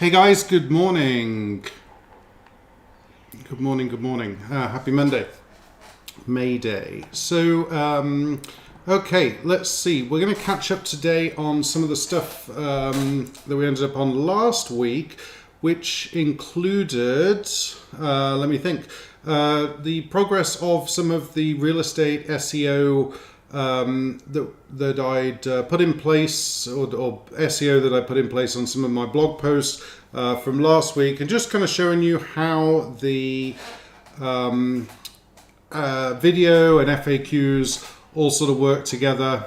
Hey guys, good morning. Good morning, good morning. Happy Monday, May Day. So, okay, let's see. We're going to catch up today on some of the stuff that we ended up on last week, which included, let me think, the progress of some of the real estate SEO that I'd put in place, or SEO that I put in place on some of my blog posts from last week, and just kind of showing you how the video and FAQs all sort of work together.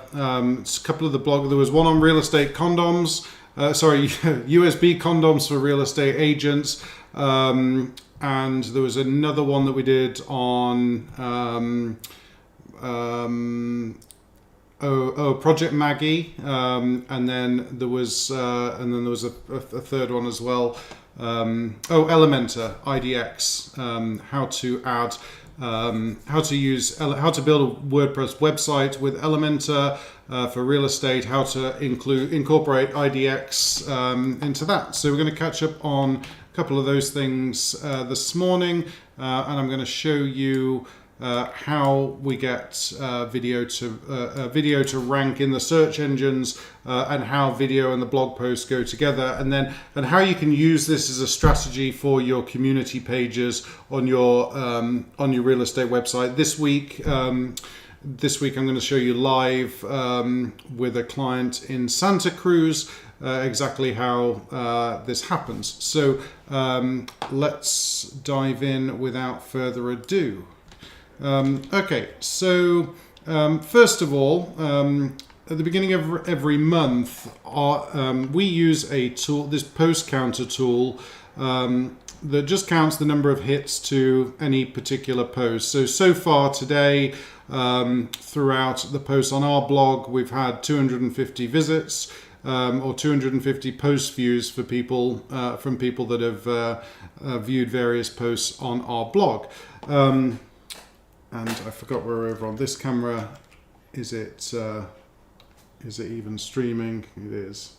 It's a couple of the blog. There was one on real estate condoms, USB condoms for real estate agents, and there was another one that we did on Project Maggie, and then there was a third one as well. Elementor IDX, how to add, how to build a WordPress website with Elementor for real estate, how to incorporate IDX into that. So we're going to catch up on a couple of those things this morning, and I'm going to show you how we get video to rank in the search engines, and how video and the blog posts go together, and how you can use this as a strategy for your community pages on your real estate website. This week I'm going to show you live with a client in Santa Cruz exactly how this happens. So let's dive in without further ado. Okay, so first of all, at the beginning of every month, we use a tool, this post counter tool, that just counts the number of hits to any particular post. So far today, throughout the posts on our blog, we've had 250 visits, or 250 post views for people, from people that have viewed various posts on our blog. And I forgot we're over on this camera. Is it even streaming? It is.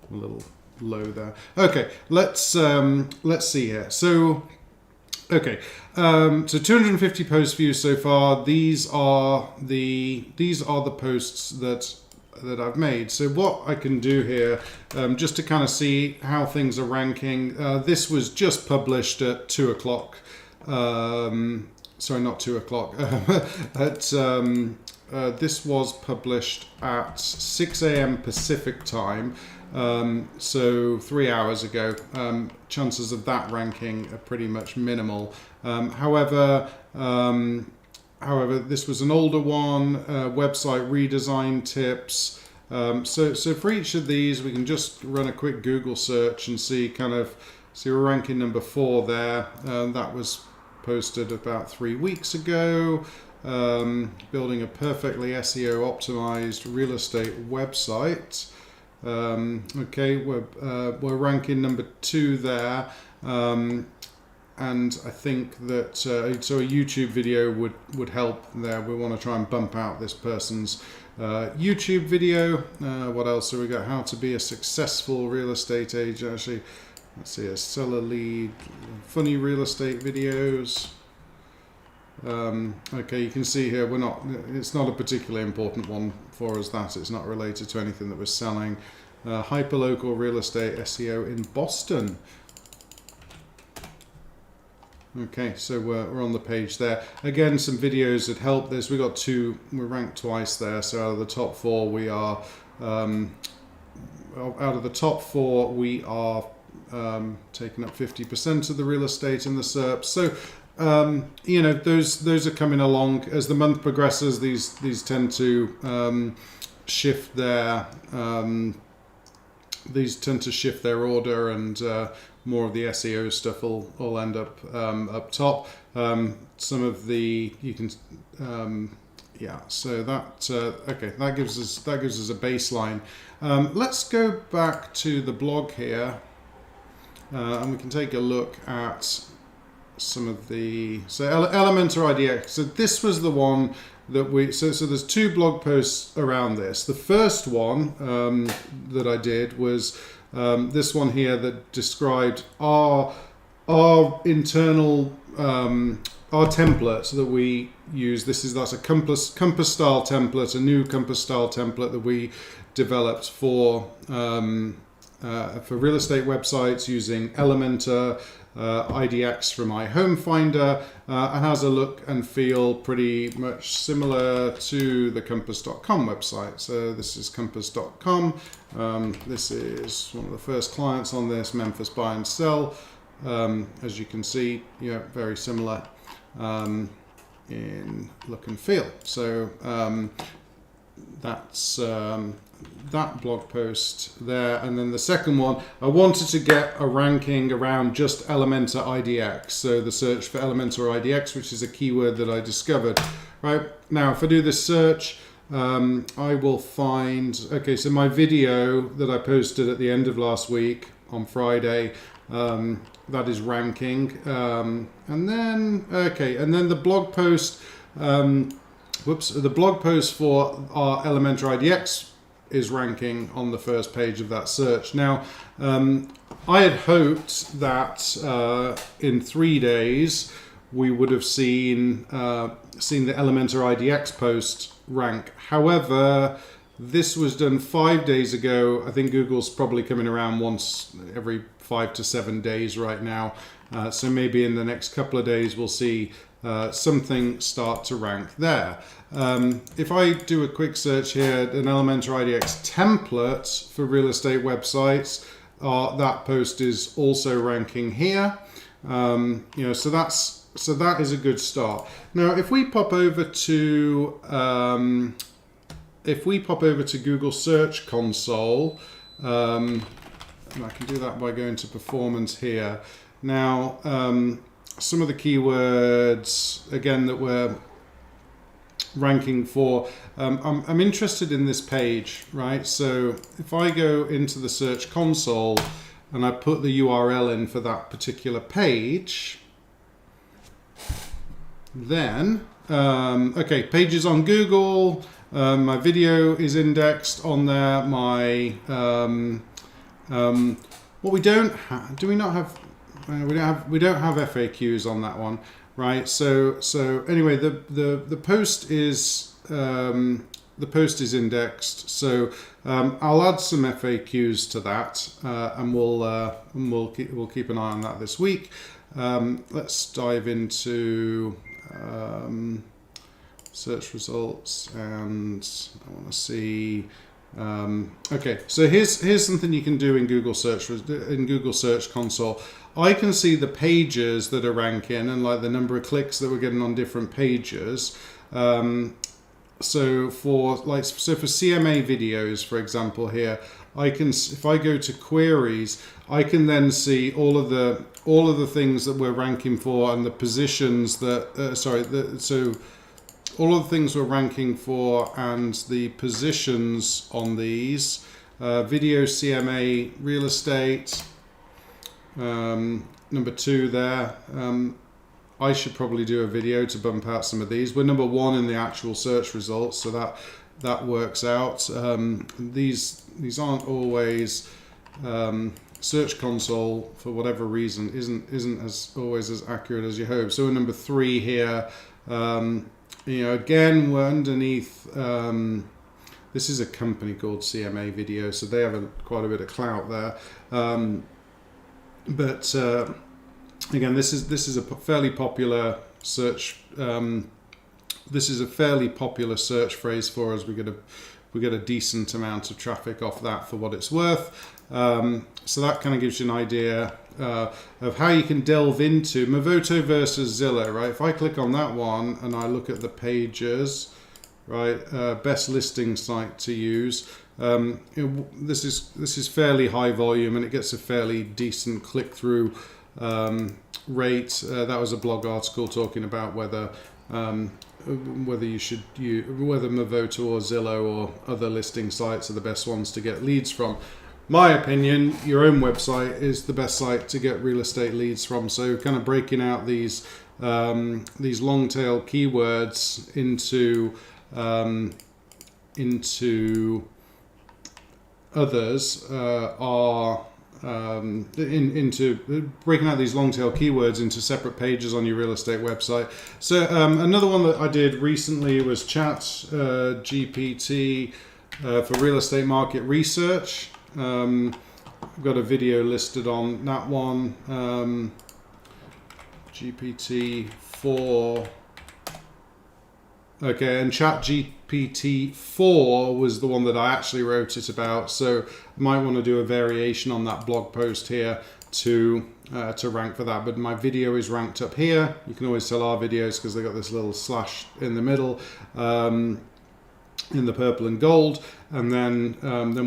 A little low there. Okay, let's see here. So, okay, so 250 post views so far. These are the posts that I've made. So what I can do here, just to kind of see how things are ranking. This was just published at 2 o'clock. Sorry, not 2 o'clock. This was published at 6 a.m. Pacific time, so 3 hours ago. Chances of that ranking are pretty much minimal. However, this was an older one. Website redesign tips. So for each of these, we can just run a quick Google search and see we're ranking number 4 there. That was posted about 3 weeks ago. Building a perfectly SEO optimized real estate website. Okay, we're ranking number 2 there, and I think that so a YouTube video would help there. We want to try and bump out this person's YouTube video. What else have we got? How to be a successful real estate agent. Actually, let's see, a seller lead, funny real estate videos. Okay, you can see here it's not a particularly important one for us, that it's not related to anything that we're selling. Hyperlocal real estate SEO in Boston. Okay, so we're on the page there. Again, some videos that help this. We got 2, we're ranked twice there, so out of the top 4 we are, taking up 50% of the real estate in the SERP. So, those are coming along as the month progresses. These tend to shift their order, and more of the SEO stuff will end up top. Some of the so that okay, that gives us a baseline. Let's go back to the blog here. And we can take a look at some of the, Elementor IDX. So this was the one that so there's 2 blog posts around this. The first one that I did was This one here that described our internal our template that we use. That's a compass style template, a new compass style template that we developed for real estate websites using Elementor, IDX from iHome Finder, and has a look and feel pretty much similar to the compass.com website. So this is compass.com. This is one of the first clients on this, Memphis Buy and Sell. As you can see, very similar in look and feel. So that's that blog post there. And then the second one, I wanted to get a ranking around just Elementor IDX. So the search for Elementor IDX, which is a keyword that I discovered. Right now, if I do this search, I will find, okay, so my video that I posted at the end of last week on Friday, that is ranking. And then the blog post, the blog post for our Elementor IDX is ranking on the first page of that search. Now, I had hoped that in 3 days we would have seen the Elementor IDX post rank. However, this was done 5 days ago. I think Google's probably coming around once every 5 to 7 days right now. So maybe in the next couple of days we'll see something start to rank there. If I do a quick search here, an Elementor IDX template for real estate websites, that post is also ranking here. So that is a good start. Now, if we pop over to Google Search Console, and I can do that by going to Performance here. Now, some of the keywords again that we're ranking for, I'm interested in this page, right? So if I go into the Search Console and I put the URL in for that particular page, then okay, pages on Google, my video is indexed on there. My what we don't have, do we not have? We don't have FAQs on that one, right? So anyway, the post is indexed. So I'll add some FAQs to that, and we'll keep an eye on that this week. Let's dive into search results, and I want to see. Okay, so here's something you can do in Google Search Console. I can see the pages that are ranking and like the number of clicks that we're getting on different pages. So for CMA videos, for example, here I can, if I go to queries, I can then see all of the things that we're ranking for and the positions that so all of the things we're ranking for and the positions on these. Video, CMA, real estate, number 2 there. I should probably do a video to bump out some of these. We're number 1 in the actual search results, so that works out. These aren't always Search Console, for whatever reason, isn't always as accurate as you hope. So we're number 3 here. Again, we're underneath. This is a company called CMA Video, so they have quite a bit of clout there. But again, this is a fairly popular search. This is a fairly popular search phrase for us. We get a decent amount of traffic off that for what it's worth. So that kind of gives you an idea of how you can delve into Movoto versus Zillow, right? If I click on that one and I look at the pages, right, best listing site to use. This is fairly high volume and it gets a fairly decent click-through rate. That was a blog article talking about whether you should use, whether Movoto or Zillow or other listing sites are the best ones to get leads from. My opinion, your own website is the best site to get real estate leads from. So kind of breaking out these long tail keywords into others are into breaking out these long tail keywords into separate pages on your real estate website. So another one that I did recently was GPT for real estate market research. I've got a video listed on that one. GPT-4. Okay, and ChatGPT-4 was the one that I actually wrote it about. So I might want to do a variation on that blog post here to rank for that. But my video is ranked up here. You can always tell our videos because they got this little slash in the middle. In the purple and gold, and then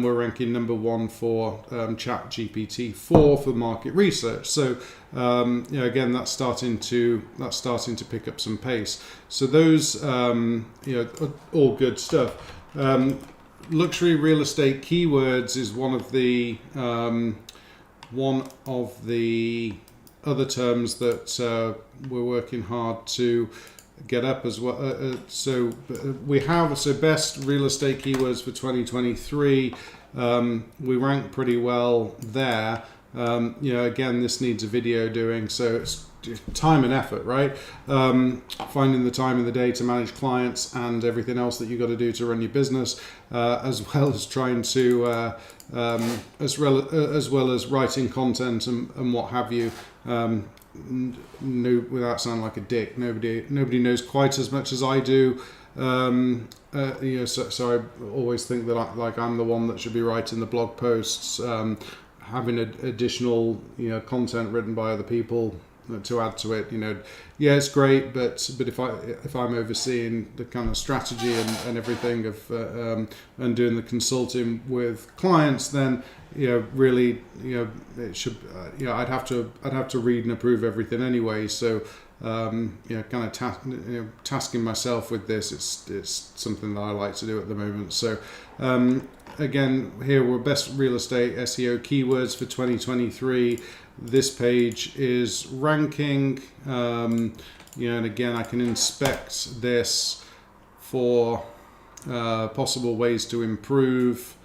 we're ranking number 1 for ChatGPT-4 for market research. So again, that's starting to pick up some pace. So those are all good stuff. Luxury real estate keywords is one of the other terms that we're working hard to get up as well. So we have best real estate keywords for 2023. We rank pretty well there. Again, this needs a video doing, so it's time and effort, right? Finding the time in the day to manage clients and everything else that you got to do to run your business, as well as trying to as well as writing content and what have you. No, without sounding like a dick, nobody knows quite as much as I do. So I always think that I'm the one that should be writing the blog posts, having additional content written by other people to add to it. It's great, but if I'm overseeing the kind of strategy and everything of and doing the consulting with clients, then really it should I'd have to read and approve everything anyway. So kind of tasking myself with this, it's something that I like to do at the moment. So again, here we're best real estate SEO keywords for 2023. This page is ranking, and again, I can inspect this for possible ways to improve.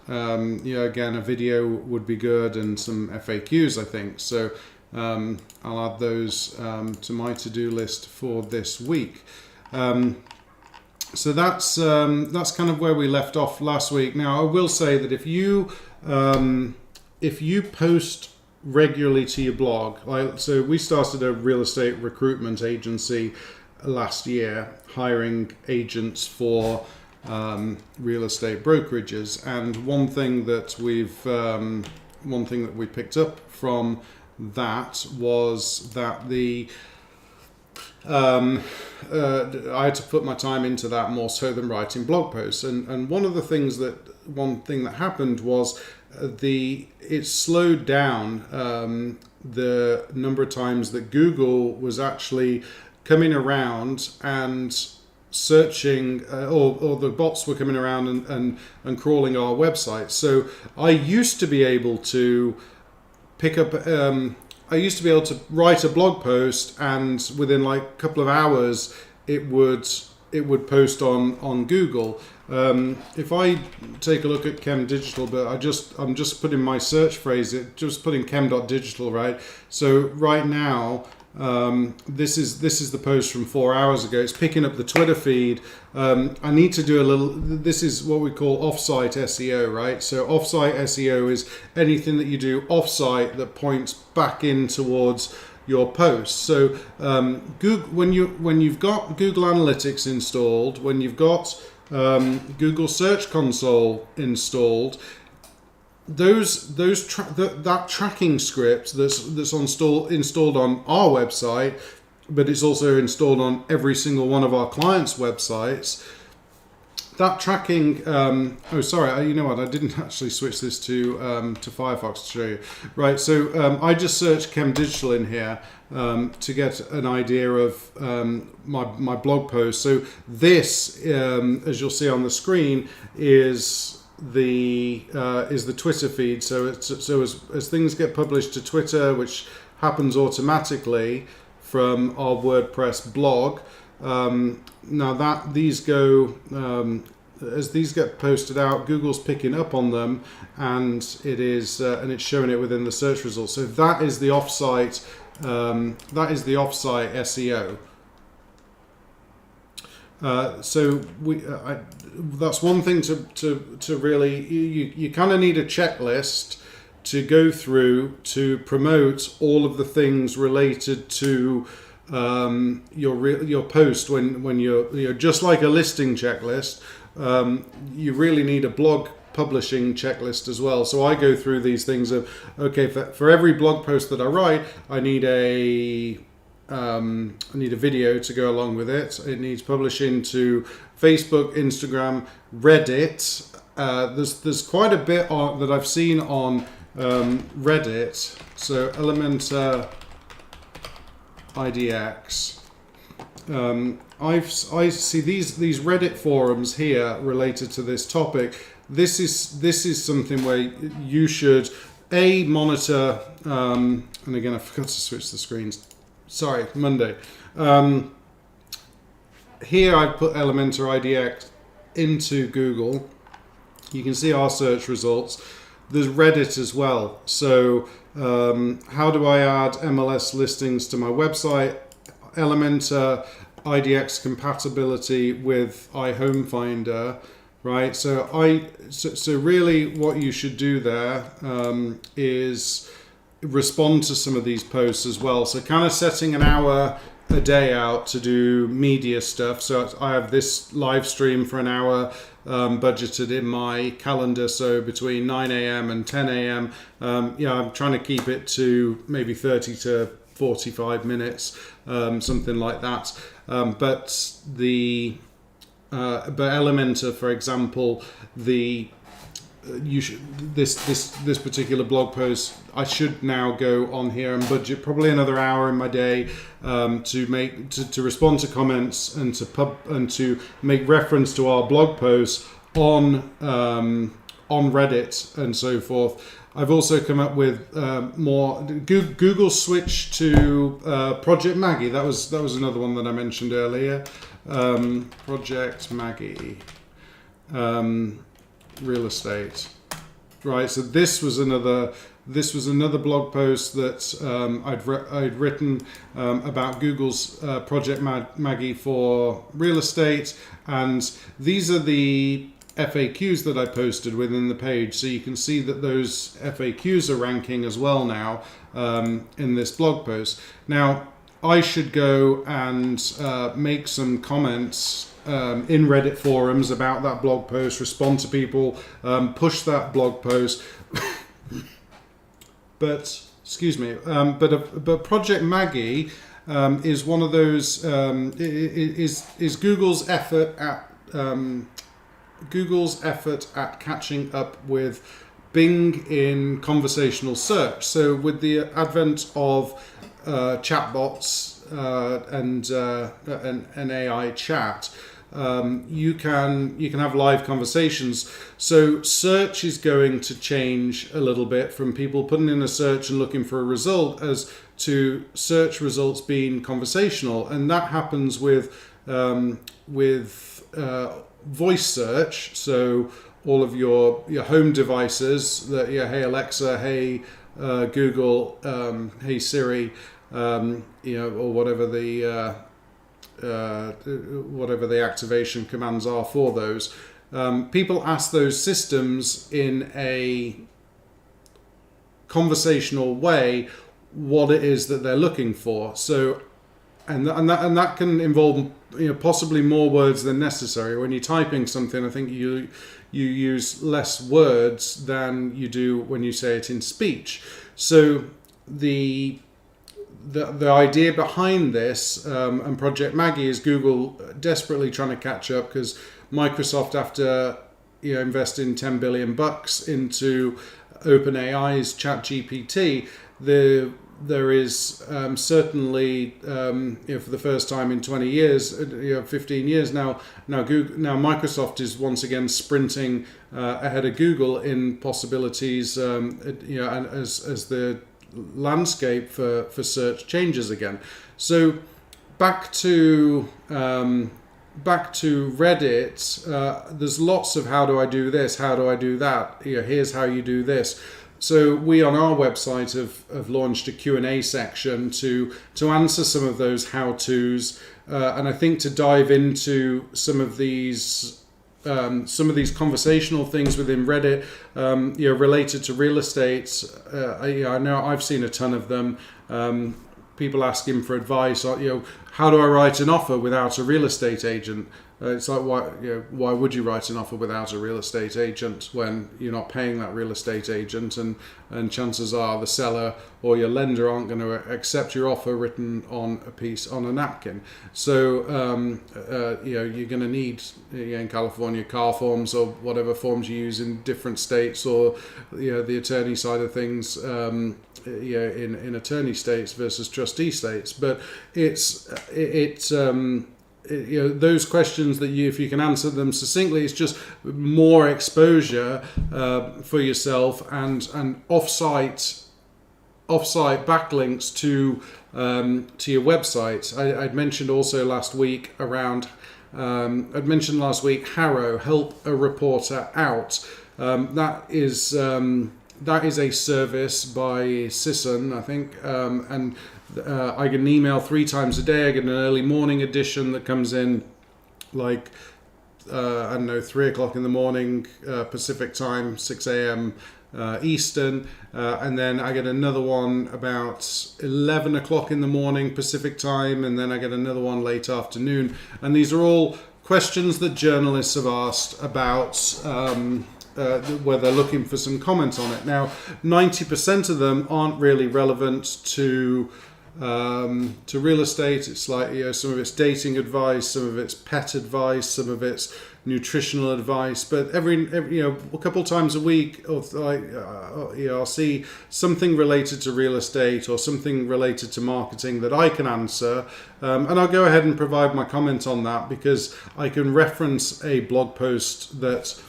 Again, a video would be good, and some FAQs, I think. So I'll add those to my to-do list for this week. So that's kind of where we left off last week. Now, I will say that if you post regularly to your blog, so we started a real estate recruitment agency last year, hiring agents for real estate brokerages, and one thing that we picked up from that was that I had to put my time into that more so than writing blog posts, and one thing that happened was it slowed down the number of times that Google was actually coming around and searching, or the bots were coming around and crawling our website. So I used to be able to write a blog post, and within like a couple of hours it would post on Google. If I take a look at CHEM.digital, but I'm just putting my search phrase, just putting CHEM.digital, right? So right now, this is the post from 4 hours ago. It's picking up the Twitter feed. I need to do this is what we call offsite SEO, right? So offsite SEO is anything that you do offsite that points back in towards your posts. So when you've got Google Analytics installed, when you've got Google Search Console installed, that tracking script that's installed on our website, but it's also installed on every single one of our clients' websites. That tracking, you know what? I didn't actually switch this to Firefox to show you. Right, so I just searched CHEM.digital in here to get an idea of my blog post. So this, as you'll see on the screen, is the Twitter feed. So as things get published to Twitter, which happens automatically from our WordPress blog. Now these go as these get posted out, Google's picking up on them, and it's showing it within the search results. So that is the offsite. That is the offsite SEO. So that's one thing to really, you kind of need a checklist to go through to promote all of the things related to your post when you're just like a listing checklist. You really need a blog publishing checklist as well. So I go through these things of, okay, for every blog post that I write, I need a video to go along with it. It needs publishing to Facebook, Instagram, Reddit. There's quite a bit that I've seen on Reddit. So Elementor IDX. I see these Reddit forums here related to this topic. This is something where you should monitor. And again, I forgot to switch the screens. Sorry, Monday. Here I've put Elementor IDX into Google. You can see our search results. There's Reddit as well. So how do I add MLS listings to my website? Elementor IDX compatibility with iHome Finder, right? So really what you should do there is respond to some of these posts as well. So kind of setting an hour a day out to do media stuff. So I have this live stream for an hour budgeted in my calendar. So between 9 a.m. and 10 a.m. I'm trying to keep it to maybe 30 to 45 minutes, something like that. But Elementor, for example, this particular blog post, I should now go on here and budget probably another hour in my day to respond to comments and to make reference to our blog posts on Reddit and so forth. I've also come up with more. Google switched to Project Maggie. That was another one that I mentioned earlier. Project Maggie. Real estate, right? So this was another blog post that I'd written about Google's Project Maggie for real estate, and these are the FAQs that I posted within the page. So you can see that those FAQs are ranking as well now in this blog post. Now I should go and make some comments in Reddit forums about that blog post, respond to people, push that blog post. But Project Maggie is one of those is Google's effort at catching up with Bing in conversational search. So with the advent of chatbots and AI chat, you can have live conversations. So search is going to change a little bit from people putting in a search and looking for a result as to search results being conversational, and that happens with voice search. So all of your home devices, hey Alexa, hey Google, hey Siri, or whatever the activation commands are for those. People ask those systems in a conversational way what it is that they're looking for. So, and that can involve possibly more words than necessary. When you're typing something, I think you use less words than you do when you say it in speech. So the idea behind this and Project Maggie is Google desperately trying to catch up, because Microsoft, after investing $10 billion into OpenAI's ChatGPT, there is certainly for the first time in 20 years, 15 years now Microsoft is once again sprinting ahead of Google in possibilities, and as the landscape for search changes again. So back to back to Reddit, there's lots of how do I do this, how do I do that, here's how you do this. So we on our website have launched a Q&A section to answer some of those how-tos, and I think to dive into some of these conversational things within Reddit, related to real estate. I know I've seen a ton of them. People asking for advice. How do I write an offer without a real estate agent? It's like, why would you write an offer without a real estate agent when you're not paying that real estate agent, and chances are the seller or your lender aren't going to accept your offer written on a napkin. So you're going to need, in California, car forms or whatever forms you use in different states, or the attorney side of things. In attorney states versus trustee states, but those questions that if you can answer them succinctly, it's just more exposure for yourself and offsite backlinks to your website. I'd mentioned also last week Harrow, help a reporter out. That is a service by Sisson, I think, and I get an email 3 times a day. I get an early morning edition that comes in, 3 o'clock in the morning Pacific time, 6 a.m. Eastern, and then I get another one about 11 o'clock in the morning Pacific time, and then I get another one late afternoon. And these are all questions that journalists have asked about where they're looking for some comment on it. Now, 90% of them aren't really relevant to real estate. It's like, some of it's dating advice, some of it's pet advice, some of it's nutritional advice. But every a couple times a week, I'll see something related to real estate or something related to marketing that I can answer, and I'll go ahead and provide my comment on that, because I can reference a blog post that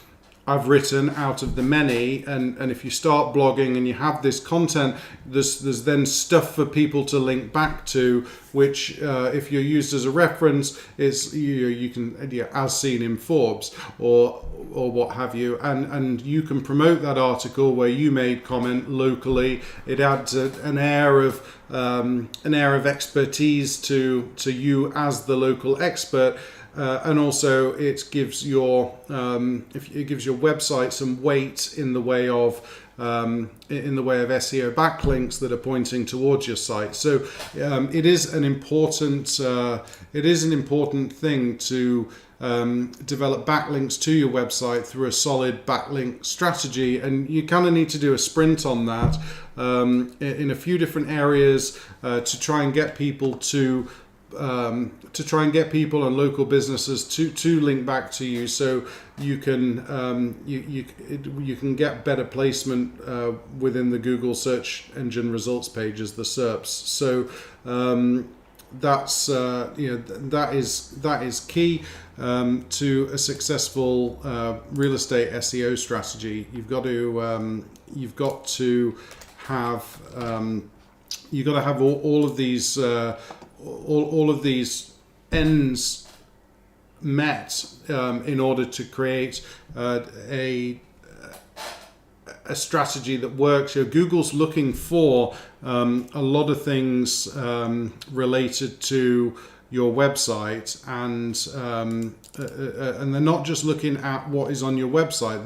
I've written out of the many, and if you start blogging and you have this content, there's then stuff for people to link back to, which if you're used as a reference, is you can, as seen in Forbes or what have you, and you can promote that article where you made comment locally. It adds an air of expertise to you as the local expert. And also, it gives your website some weight in the way of SEO backlinks that are pointing towards your site. So it is an important thing to develop backlinks to your website through a solid backlink strategy, and you kind of need to do a sprint on that in a few different areas to try and get people and local businesses to link back to you, so you can get better placement within the Google search engine results pages, the SERPs. So that is key to a successful real estate SEO strategy. You've got to have all of these. All of these ends met in order to create a strategy that works. Google's looking for a lot of things related to your website, and they're not just looking at what is on your website.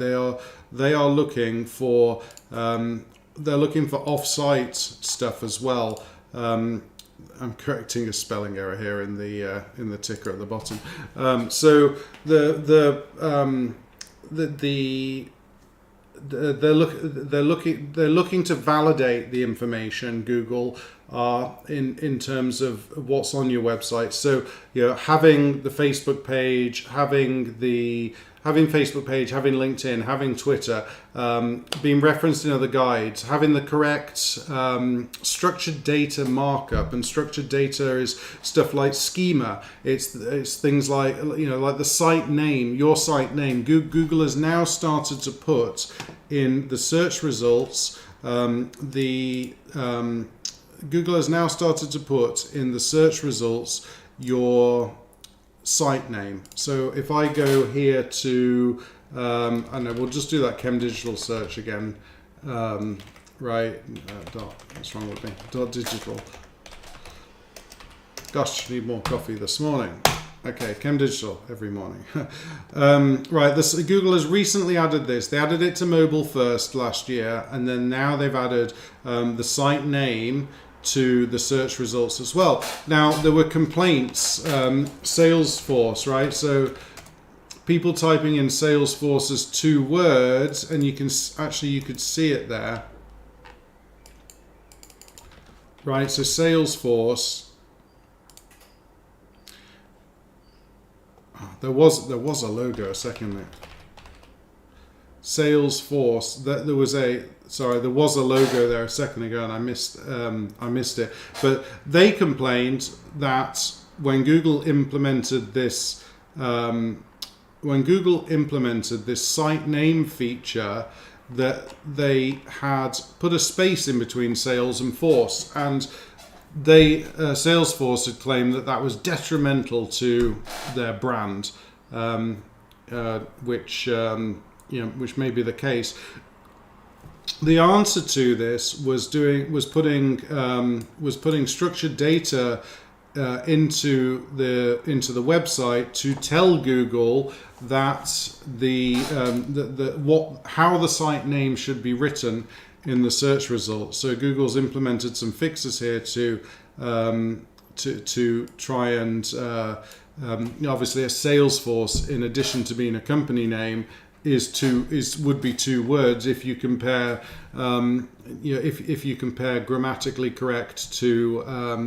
They are looking for off-site stuff as well. I'm correcting a spelling error here in the ticker at the bottom. So they're looking to validate the information. Google are in terms of what's on your website. So having the Facebook page, having LinkedIn, having Twitter, being referenced in other guides, having the correct structured data markup. And structured data is stuff like schema. It's things like like the site name, your site name. Google has now started to put in the search results site name. So if I go here to, I know we'll just do that CHEM.digital search again. Right, what's wrong with me? .digital. Gosh, need more coffee this morning. Okay, CHEM.digital every morning. Right, Google has recently added this. They added it to mobile first last year, and then now they've added the site name to the search results as well. Now, there were complaints, Salesforce, right? So people typing in Salesforce as 2 words, and you could see it there. Right, so Salesforce. There was a logo a second there. Salesforce. There was a logo there a second ago, and I missed it. But they complained that when Google implemented this site name feature, that they had put a space in between sales and force, and Salesforce had claimed that was detrimental to their brand, which may be the case. The answer to this was putting structured data into the website to tell Google that how the site name should be written in the search results. So Google's implemented some fixes here to try and obviously a Salesforce, in addition to being a company name, would be 2 words if you compare if you compare grammatically correct to a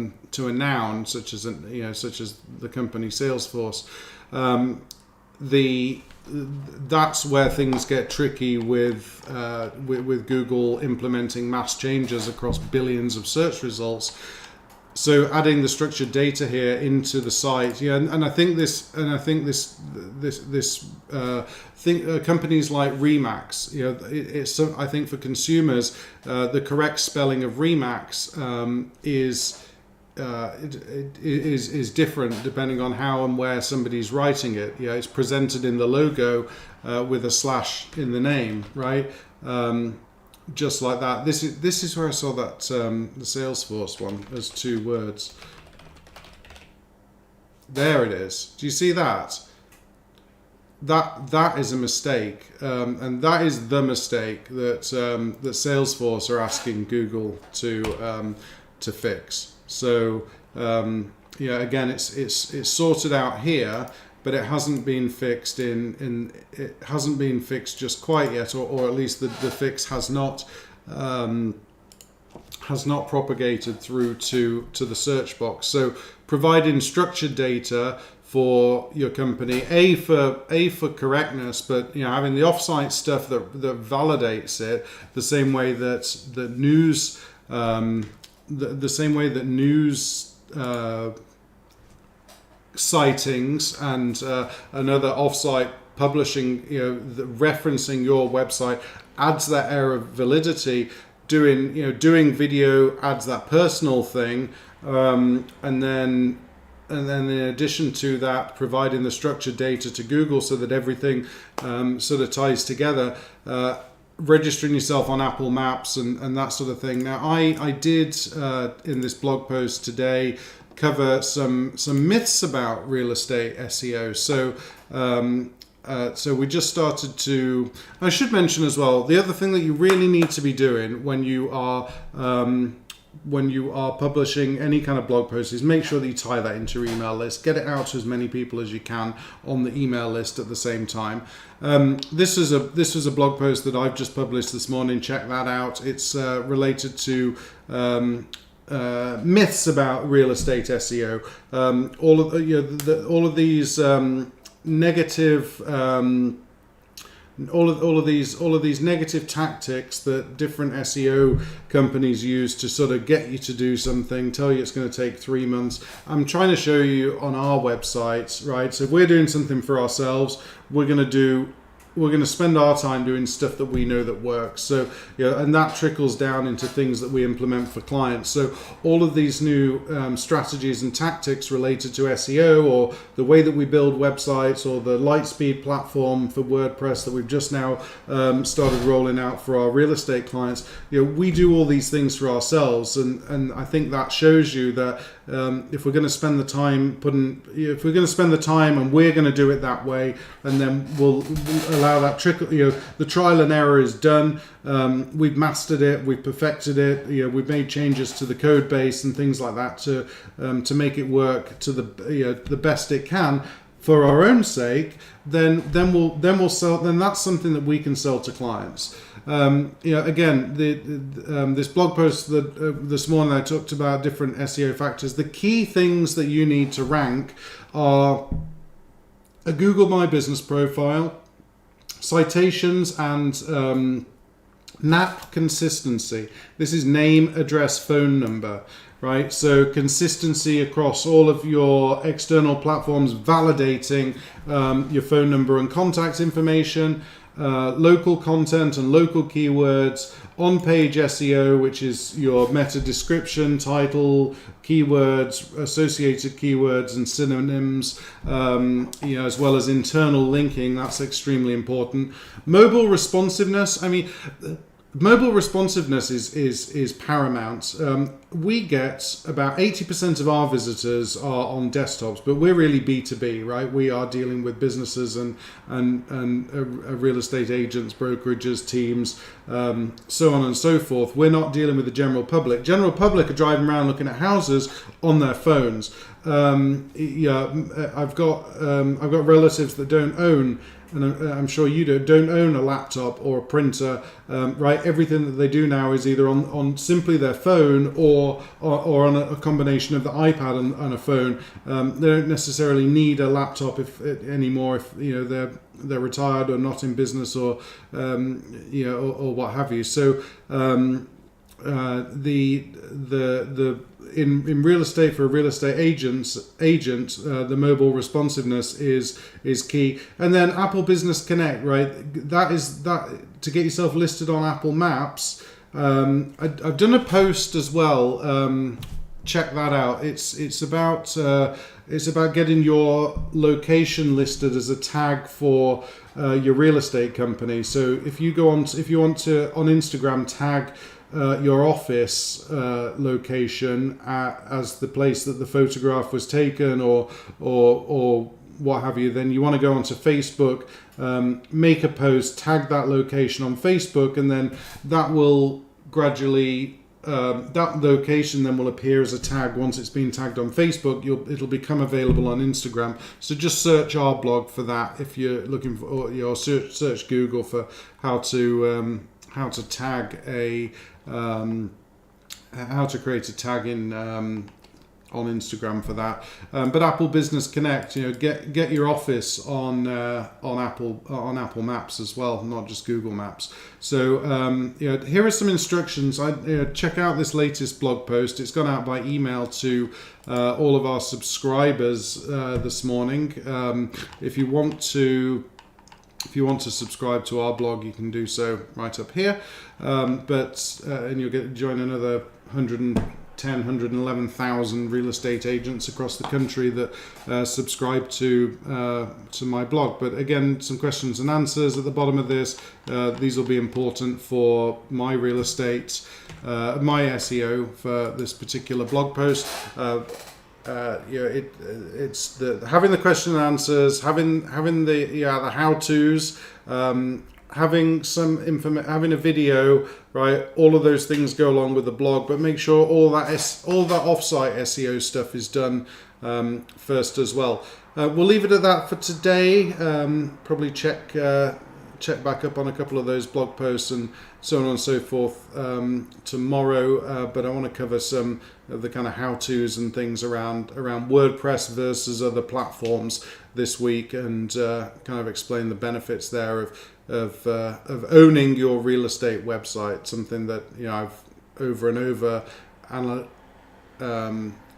noun such as the company Salesforce. That's where things get tricky with Google implementing mass changes across billions of search results. So adding the structured data here into the site, and I think companies like Remax, I think for consumers, the correct spelling of Remax is different depending on how and where somebody's writing it. It's presented in the logo with a slash in the name, right? Just like that. This is where I saw that the Salesforce one as 2 words. There it is. Do you see that? That is a mistake, and that is the mistake that Salesforce are asking Google to fix. So again, it's sorted out here, but it hasn't been fixed it hasn't been fixed just quite yet, or at least the fix has not propagated through to the search box. So providing structured data for your company, a for correctness, but having the offsite stuff that validates it, the same way that news sightings and another offsite publishing, referencing your website adds that air of validity. Doing video adds that personal thing, and then in addition to that, providing the structured data to Google so that everything sort of ties together. Registering yourself on Apple Maps and that sort of thing. Now, I did in this blog post today cover some myths about real estate SEO. So we just started to. I should mention as well, the other thing that you really need to be doing when you are publishing any kind of blog post is make sure that you tie that into your email list. Get it out to as many people as you can on the email list at the same time. This is a blog post that I've just published this morning. Check that out. It's related to myths about real estate SEO. All of these negative. All of these negative tactics that different SEO companies use to sort of get you to do something, tell you it's going to take 3 months. I'm trying to show you on our websites, right? So if we're doing something for ourselves, we're going to do we're going to spend our time doing stuff that we know that works. So, and that trickles down into things that we implement for clients. So all of these new strategies and tactics related to SEO, or the way that we build websites, or the Lightspeed platform for WordPress that we've just now started rolling out for our real estate clients, we do all these things for ourselves. And I think that shows you that if we're going to spend the time and we're going to do it that way, and then we'll allow that trickle, the trial and error is done. We've mastered it, we've perfected it, we've made changes to the code base and things like that to make it work to the best it can for our own sake. Then we'll sell. Then that's something that we can sell to clients. Again, this blog post that this morning I talked about different SEO factors. The key things that you need to rank are a Google My Business profile, citations, and NAP consistency. This is name, address, phone number, right? So consistency across all of your external platforms, validating your phone number and contact information, local content and local keywords, on-page SEO, which is your meta description, title, keywords, associated keywords and synonyms, as well as internal linking. That's extremely important. Mobile responsiveness. Mobile responsiveness is paramount. We get about 80% of our visitors are on desktops, but we're really B2B, right? We are dealing with businesses and real estate agents, brokerages, teams, so on and so forth. We're not dealing with the general public. General public are driving around looking at houses on their phones. I've got relatives that don't own, and I'm sure you don't own a laptop or a printer, right? Everything that they do now is either on simply their phone or on a combination of the iPad and a phone. They don't necessarily need a laptop anymore if they're retired or not in business or what have you. So in real estate, for a real estate agent, the mobile responsiveness is key. And then Apple Business Connect, right? That to get yourself listed on Apple Maps. I've done a post as well. Check that out. It's about getting your location listed as a tag for your real estate company. So if you want to on Instagram tag your office location as the place that the photograph was taken, or what have you, then you want to go onto Facebook, make a post, tag that location on Facebook, and then that will gradually that location then will appear as a tag. Once it's been tagged on Facebook, it'll become available on Instagram. So just search our blog for that if you're looking for, or search Google for how to tag how to create a tag in on Instagram for that. But Apple Business Connect, get your office on Apple Maps as well, not just Google Maps. So here are some instructions. Check out this latest blog post. It's gone out by email to all of our subscribers this morning. If you want to subscribe to our blog, you can do so right up here. And you'll join another 111,000 real estate agents across the country that subscribe to my blog. But again, some questions and answers at the bottom of this. These will be important for my real estate, my SEO for this particular blog post. It's having the question and answers, having the how-tos, having having a video, right? All of those things go along with the blog, but make sure all that offsite SEO stuff is done first as well. We'll leave it at that for today. Probably check back up on a couple of those blog posts and so on and so forth tomorrow, but I want to cover some of the kind of how-tos and things around WordPress versus other platforms this week, and kind of explain the benefits there of owning your real estate website, something that I've over and over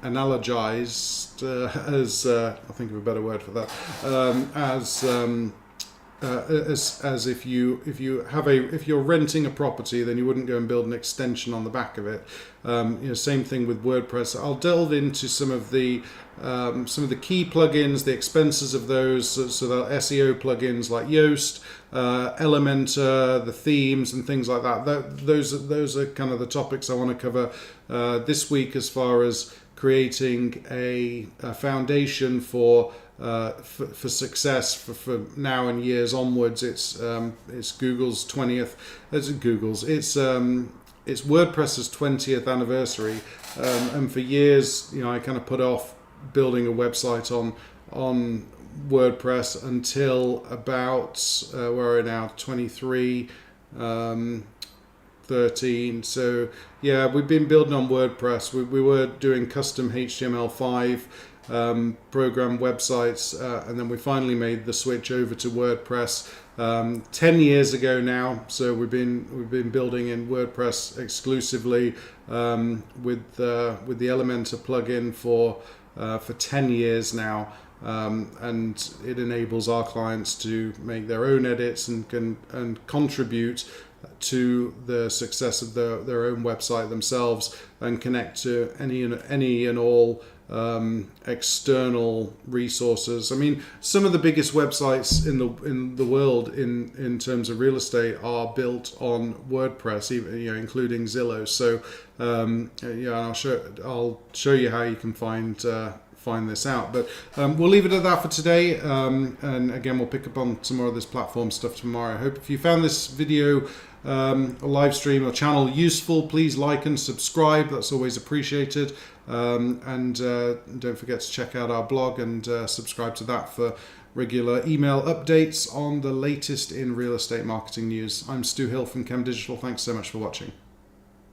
analogized as I think of a better word for that, as as if you're renting a property, then you wouldn't go and build an extension on the back of it. Same thing with WordPress. I'll delve into some of the key plugins, the expenses of those, so the SEO plugins like Yoast, Elementor, the themes and things like that. Those are kind of the topics I want to cover this week, as far as creating a foundation for success for now and years onwards. It's Google's 20th. It's WordPress's 20th anniversary, and for years, I kind of put off building a website on WordPress until about where are we now, 23. 13. So yeah, we've been building on WordPress. We were doing custom HTML5 program websites, and then we finally made the switch over to WordPress 10 years ago now. So we've been building in WordPress exclusively with the Elementor plugin for 10 years now. And it enables our clients to make their own edits and contribute to the success of their own website themselves, and connect to any and all external resources. I mean, some of the biggest websites in the world in terms of real estate are built on WordPress, even including Zillow. So I'll show you how you can find this out, but we'll leave it at that for today, and again, we'll pick up on some more of this platform stuff tomorrow. I hope if you found this video, a live stream or channel useful, please like and subscribe. That's always appreciated, and don't forget to check out our blog and subscribe to that for regular email updates on the latest in real estate marketing news. I'm Stu Hill from CHEM.digital. Thanks so much for watching.